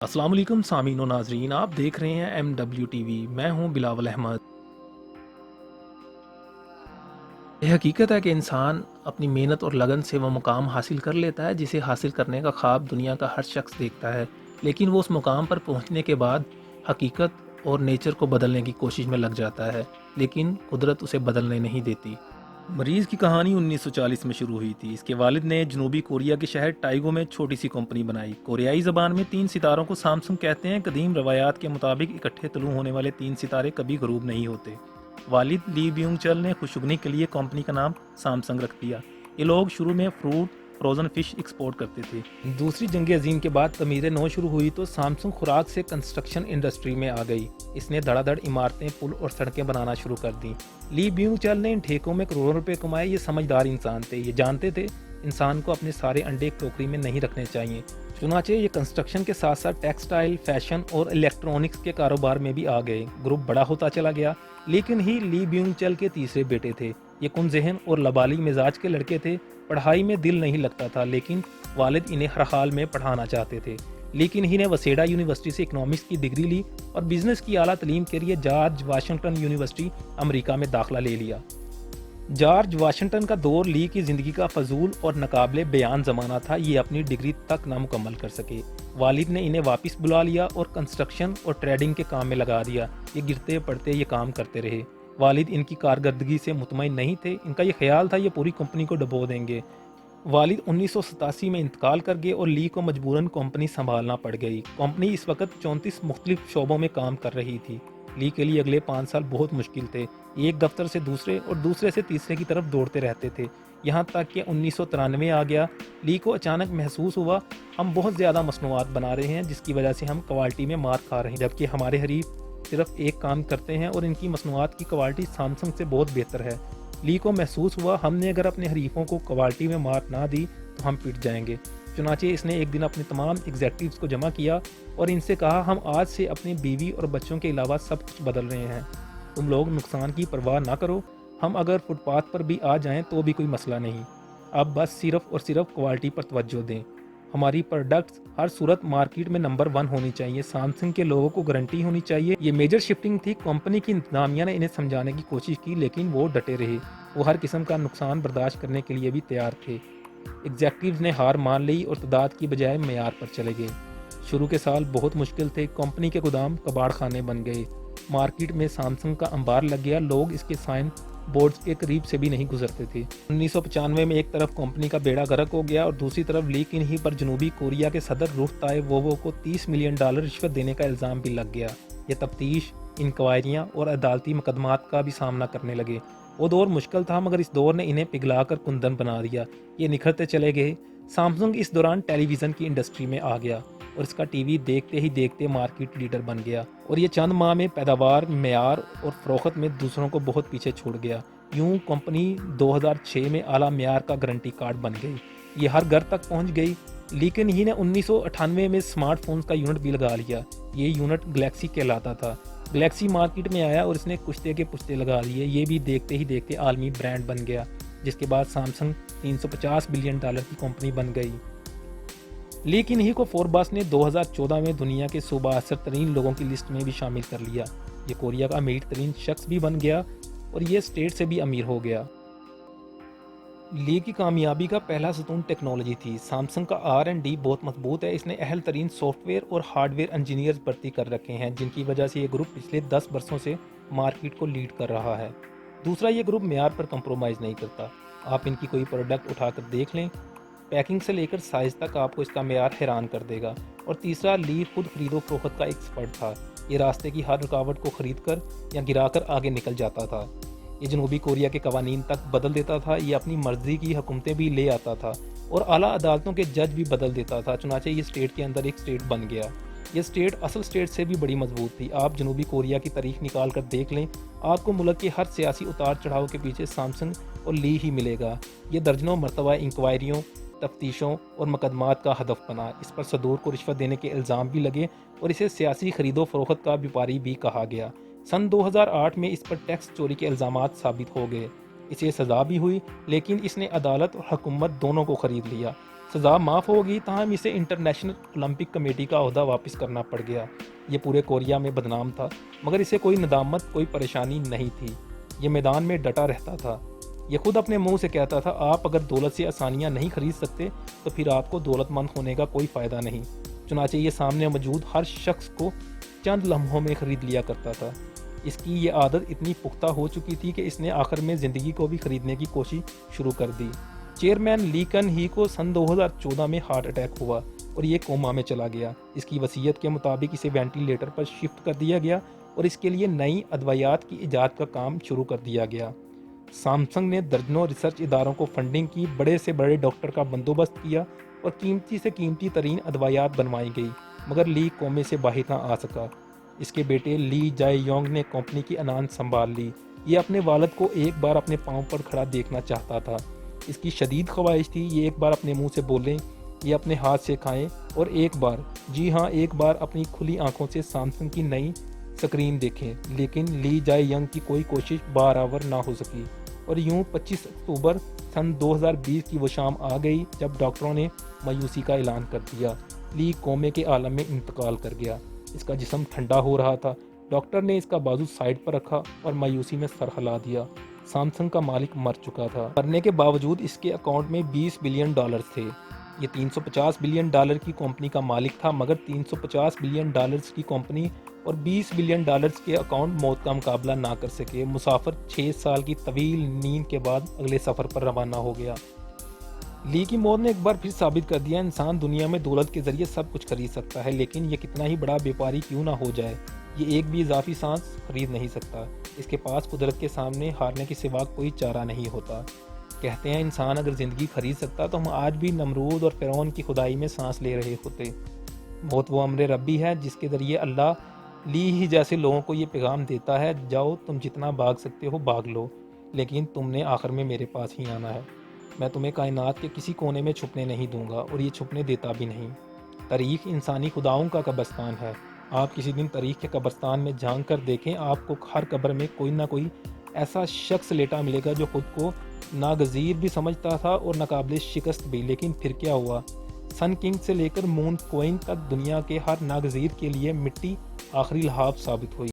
السلام علیکم سامعین و ناظرین، آپ دیکھ رہے ہیں MWTV۔ میں ہوں بلاول احمد۔ یہ حقیقت ہے کہ انسان اپنی محنت اور لگن سے وہ مقام حاصل کر لیتا ہے جسے حاصل کرنے کا خواب دنیا کا ہر شخص دیکھتا ہے، لیکن وہ اس مقام پر پہنچنے کے بعد حقیقت اور نیچر کو بدلنے کی کوشش میں لگ جاتا ہے، لیکن قدرت اسے بدلنے نہیں دیتی۔ مریض کی کہانی 1940 میں شروع ہوئی تھی۔ اس کے والد نے جنوبی کوریا کے شہر ٹائگو میں چھوٹی سی کمپنی بنائی۔ کوریائی زبان میں 3 ستاروں کو سامسنگ کہتے ہیں۔ قدیم روایات کے مطابق اکٹھے طلوع ہونے والے 3 ستارے کبھی غروب نہیں ہوتے۔ والد لی بیونگ چل نے خوشگنی کے لیے کمپنی کا نام سامسنگ رکھ دیا۔ یہ لوگ شروع میں فروٹ فروزن فش ایکسپورٹ کرتے تھے۔ دوسری جنگ عظیم کے بعد تعمیر نو شروع ہوئی تو سامسنگ خوراک سے کنسٹرکشن انڈسٹری میں آ گئی۔ اس نے دھڑا دھڑ عمارتیں، پل اور سڑکیں بنانا شروع کر دیں۔ لی بیونگ چل نے ان ٹھیکوں میں کروڑوں روپے کمائے۔ یہ سمجھدار انسان تھے، یہ جانتے تھے انسان کو اپنے سارے انڈے ایک ٹوکری میں نہیں رکھنے چاہیے۔ چنانچہ یہ کنسٹرکشن کے ساتھ ساتھ ٹیکسٹائل، فیشن اور الیکٹرونکس کے کاروبار میں بھی آ گئے۔ گروپ بڑا ہوتا چلا گیا، لیکن ہی لی بیونگ چل کے تیسرے بیٹے تھے۔ یہ کن ذہن اور لبالی مزاج کے لڑکے تھے۔ پڑھائی میں دل نہیں لگتا تھا، لیکن والد انہیں ہر حال میں پڑھانا چاہتے تھے۔ لیکن ہی نے وسیڈا یونیورسٹی سے اکنامکس کی ڈگری لی اور بزنس کی اعلیٰ تعلیم کے لیے جارج واشنگٹن یونیورسٹی امریکہ میں داخلہ لے لیا۔ جارج واشنگٹن کا دور لی کی زندگی کا فضول اور ناقابل بیان زمانہ تھا۔ یہ اپنی ڈگری تک نہ مکمل کر سکے۔ والد نے انہیں واپس بلا لیا اور کنسٹرکشن اور ٹریڈنگ کے کام میں لگا دیا۔ یہ گرتے پڑتے یہ کام کرتے رہے۔ والد ان کی کارکردگی سے مطمئن نہیں تھے۔ ان کا یہ خیال تھا یہ پوری کمپنی کو ڈبو دیں گے۔ والد 1987 میں انتقال کر گئے اور لی کو مجبوراً کمپنی سنبھالنا پڑ گئی۔ کمپنی اس وقت 34 مختلف شعبوں میں کام کر رہی تھی۔ لی کے لیے اگلے 5 سال بہت مشکل تھے۔ ایک دفتر سے دوسرے اور دوسرے سے تیسرے کی طرف دوڑتے رہتے تھے، یہاں تک کہ 1993 آ گیا۔ لی کو اچانک محسوس ہوا ہم بہت زیادہ مصنوعات بنا رہے ہیں جس کی وجہ سے ہم کوالٹی میں مار کھا رہے ہیں، جبکہ ہمارے حریف صرف ایک کام کرتے ہیں اور ان کی مصنوعات کی کوالٹی سامسنگ سے بہت بہتر ہے۔ لی کو محسوس ہوا ہم نے اگر اپنے حریفوں کو کوالٹی میں مار نہ دی تو ہم پٹ جائیں گے۔ چنانچہ اس نے ایک دن اپنے تمام ایگزیکٹیوز کو جمع کیا اور ان سے کہا ہم آج سے اپنی بیوی اور بچوں کے علاوہ سب کچھ بدل رہے ہیں۔ تم لوگ نقصان کی پرواہ نہ کرو، ہم اگر فٹ پاتھ پر بھی آ جائیں تو بھی کوئی مسئلہ نہیں، اب بس صرف اور صرف کوالٹی پر توجہ دیں۔ ہماری پروڈکٹس ہر صورت مارکیٹ میں نمبر 1 ہونی چاہیے۔ سامسنگ کے لوگوں کو گارنٹی ہونی چاہیے۔ یہ میجر شفٹنگ تھی۔ کمپنی کی انتظامیہ نے انہیں سمجھانے کی کوشش کی، لیکن وہ ڈٹے رہے۔ وہ ہر قسم کا نقصان برداشت کرنے کے لیے بھی تیار تھے۔ ایگزیکٹیوز نے ہار مان لی اور تعداد کی بجائے معیار پر چلے گئے۔ شروع کے سال بہت مشکل تھے۔ کمپنی کے گودام کباڑ خانے بن گئے۔ مارکیٹ میں سامسنگ کا انبار لگ گیا، لوگ اس کے سائن بورڈز کے قریب سے بھی نہیں گزرتے تھے۔ 1995 میں ایک طرف کمپنی کا بیڑا غرق ہو گیا اور دوسری طرف لی کن ہی پر جنوبی کوریا کے صدر روح تائے ووو کو $30 ملین رشوت دینے کا الزام بھی لگ گیا۔ یہ تفتیش، انکوائریاں اور عدالتی مقدمات کا بھی سامنا کرنے لگے۔ وہ دور مشکل تھا، مگر اس دور نے انہیں پگھلا کر کندن بنا دیا۔ یہ نکھرتے چلے گئے۔ سامسنگ اس دوران ٹیلی ویژن کی انڈسٹری میں آ گیا اور اس کا ٹی وی دیکھتے ہی دیکھتے مارکیٹ لیڈر بن گیا، اور یہ چند ماہ میں پیداوار، معیار اور فروخت میں دوسروں کو بہت پیچھے چھوڑ گیا۔ یوں کمپنی 2006 میں اعلیٰ معیار کا گارنٹی کارڈ بن گئی۔ یہ ہر گھر تک پہنچ گئی، لیکن ہی نے 1998 میں اسمارٹ فونز کا یونٹ بھی لگا لیا۔ یہ یونٹ گلیکسی کہلاتا تھا۔ گلیکسی مارکیٹ میں آیا اور اس نے کشتے کے پشتے لگا لیے۔ یہ بھی دیکھتے ہی دیکھتے عالمی برانڈ بن گیا، جس کے بعد سامسنگ $350 بلین کی کمپنی بن گئی۔ لیکن ہی کو فوربس نے 2014 میں دنیا کے 100 بااثر ترین لوگوں کی لسٹ میں بھی شامل کر لیا۔ یہ کوریا کا امیر ترین شخص بھی بن گیا اور یہ اسٹیٹ سے بھی امیر ہو گیا۔ لی کی کامیابی کا پہلا ستون ٹیکنالوجی تھی۔ سامسنگ کا R&D بہت مضبوط ہے۔ اس نے اہل ترین سافٹ ویئر اور ہارڈ ویئر انجینئرز بھرتی کر رکھے ہیں، جن کی وجہ سے یہ گروپ پچھلے 10 برسوں سے مارکیٹ کو لیڈ کر رہا ہے۔ دوسرا، یہ گروپ معیار پر کمپرومائز نہیں کرتا۔ آپ ان کی کوئی پروڈکٹ اٹھا کر دیکھ لیں، پیکنگ سے لے کر سائز تک آپ کو اس کا معیار حیران کر دے گا۔ اور تیسرا، لی خود خرید و فروخت کا ایکسپرٹ تھا۔ یہ راستے کی ہر رکاوٹ کو خرید کر یا گرا کر آگے نکل جاتا تھا۔ یہ جنوبی کوریا کے قوانین تک بدل دیتا تھا۔ یہ اپنی مرضی کی حکومتیں بھی لے آتا تھا اور اعلیٰ عدالتوں کے جج بھی بدل دیتا تھا۔ چنانچہ یہ اسٹیٹ کے اندر ایک اسٹیٹ بن گیا۔ یہ اسٹیٹ اصل اسٹیٹ سے بھی بڑی مضبوط تھی۔ آپ جنوبی کوریا کی تاریخ نکال کر دیکھ لیں، آپ کو ملک کے ہر سیاسی اتار چڑھاؤ کے پیچھے سامسنگ اور لی ہی ملے گا۔ یہ درجنوں مرتبہ انکوائریوں، تفتیشوں اور مقدمات کا ہدف بنا۔ اس پر صدور کو رشوت دینے کے الزام بھی لگے اور اسے سیاسی خرید و فروخت کا بیپاری بھی کہا گیا۔ سن 2008 میں اس پر ٹیکس چوری کے الزامات ثابت ہو گئے۔ اسے سزا بھی ہوئی، لیکن اس نے عدالت اور حکومت دونوں کو خرید لیا۔ سزا معاف ہو گئی، تاہم اسے انٹرنیشنل اولمپک کمیٹی کا عہدہ واپس کرنا پڑ گیا۔ یہ پورے کوریا میں بدنام تھا، مگر اسے کوئی ندامت، کوئی پریشانی نہیں تھی۔ یہ میدان میں ڈٹا رہتا تھا۔ یہ خود اپنے منہ سے کہتا تھا، آپ اگر دولت سے آسانیاں نہیں خرید سکتے تو پھر آپ کو دولت مند ہونے کا کوئی فائدہ نہیں۔ چنانچہ یہ سامنے موجود ہر شخص کو چند لمحوں میں خرید لیا کرتا تھا۔ اس کی یہ عادت اتنی پختہ ہو چکی تھی کہ اس نے آخر میں زندگی کو بھی خریدنے کی کوشش شروع کر دی۔ چیئرمین لی کن ہی کو سن 2014 میں ہارٹ اٹیک ہوا اور یہ کوما میں چلا گیا۔ اس کی وصیت کے مطابق اسے وینٹیلیٹر پر شفٹ کر دیا گیا اور اس کے لیے نئی ادویات کی ایجاد کا کام شروع کر دیا گیا۔ سامسنگ نے درجنوں ریسرچ اداروں کو فنڈنگ کی، بڑے سے بڑے ڈاکٹر کا بندوبست کیا اور قیمتی سے قیمتی ترین ادویات بنوائی گئی، مگر لی کومے سے باہر نہ آ سکا۔ اس کے بیٹے لی جائے یونگ نے کمپنی کی انان سنبھال لی۔ یہ اپنے والد کو ایک بار اپنے پاؤں پر کھڑا دیکھنا چاہتا تھا۔ اس کی شدید خواہش تھی یہ ایک بار اپنے منہ سے بولیں، یہ اپنے ہاتھ سے کھائیں اور ایک بار، جی ہاں ایک بار اپنی کھلی آنکھوں سے سامسنگ کی نئی سکرین دیکھیں، لیکن لی جائے ینگ کی کوئی کوشش بارآور نہ ہو سکی۔ اور یوں 25 اکتوبر سن 2020 کی وہ شام آ گئی جب ڈاکٹروں نے مایوسی کا اعلان کر دیا۔ لی کومے کے عالم میں انتقال کر گیا۔ اس کا جسم ٹھنڈا ہو رہا تھا۔ ڈاکٹر نے اس کا بازو سائڈ پر رکھا اور مایوسی میں سر ہلا دیا۔ سامسنگ کا مالک مر چکا تھا۔ مرنے کے باوجود اس کے اکاؤنٹ میں $20 بلین تھے۔ یہ $350 بلین کی کمپنی کا مالک تھا، مگر $350 بلین کی کمپنی اور $20 بلین کے اکاؤنٹ موت کا مقابلہ نہ کر سکے۔ مسافر 6 سال کی طویل نیند کے بعد اگلے سفر پر روانہ ہو گیا۔ لی کی موت نے ایک بار پھر ثابت کر دیا، انسان دنیا میں دولت کے ذریعے سب کچھ خرید سکتا ہے، لیکن یہ کتنا ہی بڑا بیپاری کیوں نہ ہو جائے، یہ ایک بھی اضافی سانس خرید نہیں سکتا۔ اس کے پاس قدرت کے سامنے ہارنے کے سوا کوئی چارہ نہیں ہوتا۔ کہتے ہیں انسان اگر زندگی خرید سکتا تو ہم آج بھی نمرود اور فرعون کی خدائی میں سانس لے رہے ہوتے۔ موت وہ امر ربی ہے جس کے ذریعے اللہ لی ہی جیسے لوگوں کو یہ پیغام دیتا ہے، جاؤ تم جتنا بھاگ سکتے ہو بھاگ لو، لیکن تم نے آخر میں میرے پاس ہی آنا ہے۔ میں تمہیں کائنات کے کسی کونے میں چھپنے نہیں دوں گا اور یہ چھپنے دیتا بھی نہیں۔ تاریخ انسانی خداؤں کا قبرستان ہے۔ آپ کسی دن تاریخ کے قبرستان میں جھانک کر دیکھیں، آپ کو ہر قبر میں کوئی نہ کوئی ایسا شخص لیٹا ملے گا جو خود کو ناگزیر بھی سمجھتا تھا اور ناقابل شکست بھی، لیکن پھر کیا ہوا؟ سن کنگ سے لے کر مون کوئن تک دنیا کے ہر ناگزیر کے لیے مٹی آخری لحاظ ثابت ہوئی۔